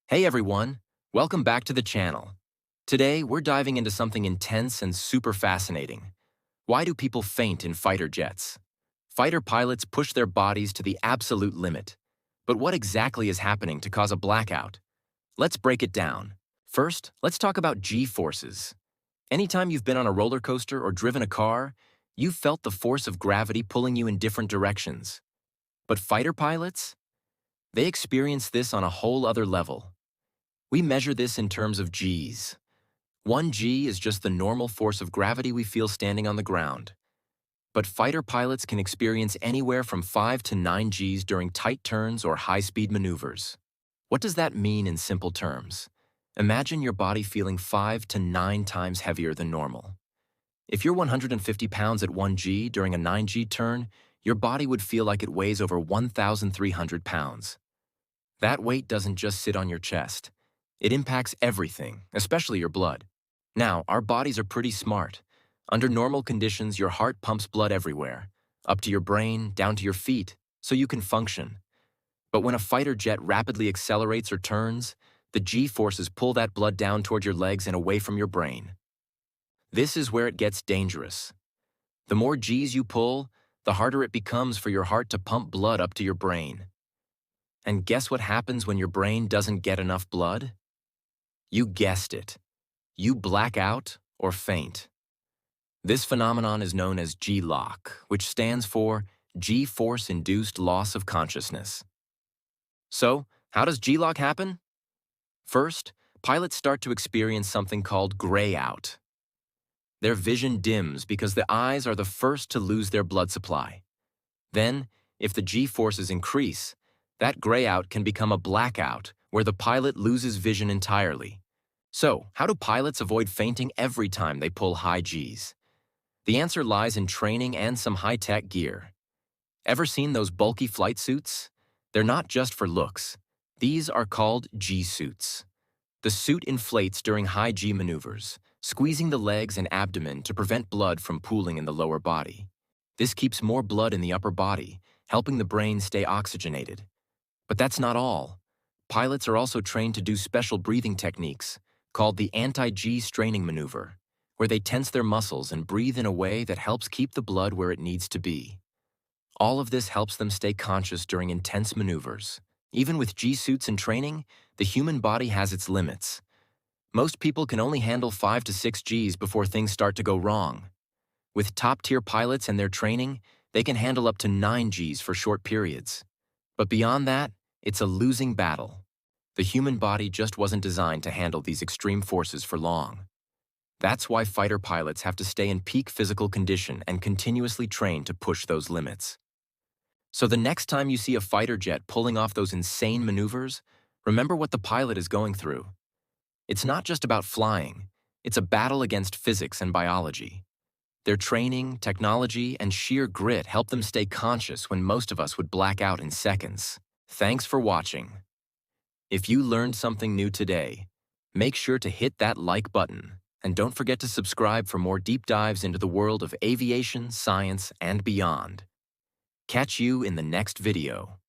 Hey everyone, welcome back to the channel. Today, we're diving into something intense and super fascinating. Why do people faint in fighter jets? Fighter pilots push their bodies to the absolute limit. But what exactly is happening to cause a blackout? Let's break it down. First, let's talk about G-forces. Anytime you've been on a roller coaster or driven a car, you've felt the force of gravity pulling you in different directions. But fighter pilots? They experience this on a whole other level. We measure this in terms of Gs. 1 G is just the normal force of gravity we feel standing on the ground. But fighter pilots can experience anywhere from 5 to 9 Gs during tight turns or high-speed maneuvers. What does that mean in simple terms? Imagine your body feeling 5 to 9 times heavier than normal. If you're 150 pounds at 1 G during a 9 G turn, your body would feel like it weighs over 1,300 pounds. That weight doesn't just sit on your chest. It impacts everything, especially your blood. Now, our bodies are pretty smart. Under normal conditions, your heart pumps blood everywhere, up to your brain, down to your feet, so you can function. But when a fighter jet rapidly accelerates or turns, the G-forces pull that blood down toward your legs and away from your brain. This is where it gets dangerous. The more Gs you pull, the harder it becomes for your heart to pump blood up to your brain. And guess what happens when your brain doesn't get enough blood? You guessed it. You black out or faint. This phenomenon is known as G-LOC, which stands for G-force-induced loss of consciousness. So, how does G-LOC happen? First, pilots start to experience something called gray out. Their vision dims because the eyes are the first to lose their blood supply. Then, if the G-forces increase, that gray out can become a blackout where the pilot loses vision entirely. So, how do pilots avoid fainting every time they pull high Gs? The answer lies in training and some high-tech gear. Ever seen those bulky flight suits? They're not just for looks. These are called G-suits. The suit inflates during high G maneuvers, squeezing the legs and abdomen to prevent blood from pooling in the lower body. This keeps more blood in the upper body, helping the brain stay oxygenated. But that's not all. Pilots are also trained to do special breathing techniques, called the anti-G straining maneuver, where they tense their muscles and breathe in a way that helps keep the blood where it needs to be. All of this helps them stay conscious during intense maneuvers. Even with G-suits and training, the human body has its limits. Most people can only handle 5 to 6 Gs before things start to go wrong. With top-tier pilots and their training, they can handle up to 9 Gs for short periods. But beyond that, it's a losing battle. The human body just wasn't designed to handle these extreme forces for long. That's why fighter pilots have to stay in peak physical condition and continuously train to push those limits. So the next time you see a fighter jet pulling off those insane maneuvers, remember what the pilot is going through. It's not just about flying. It's a battle against physics and biology. Their training, technology, and sheer grit help them stay conscious when most of us would black out in seconds. Thanks for watching. If you learned something new today, make sure to hit that like button, and don't forget to subscribe for more deep dives into the world of aviation, science, and beyond. Catch you in the next video.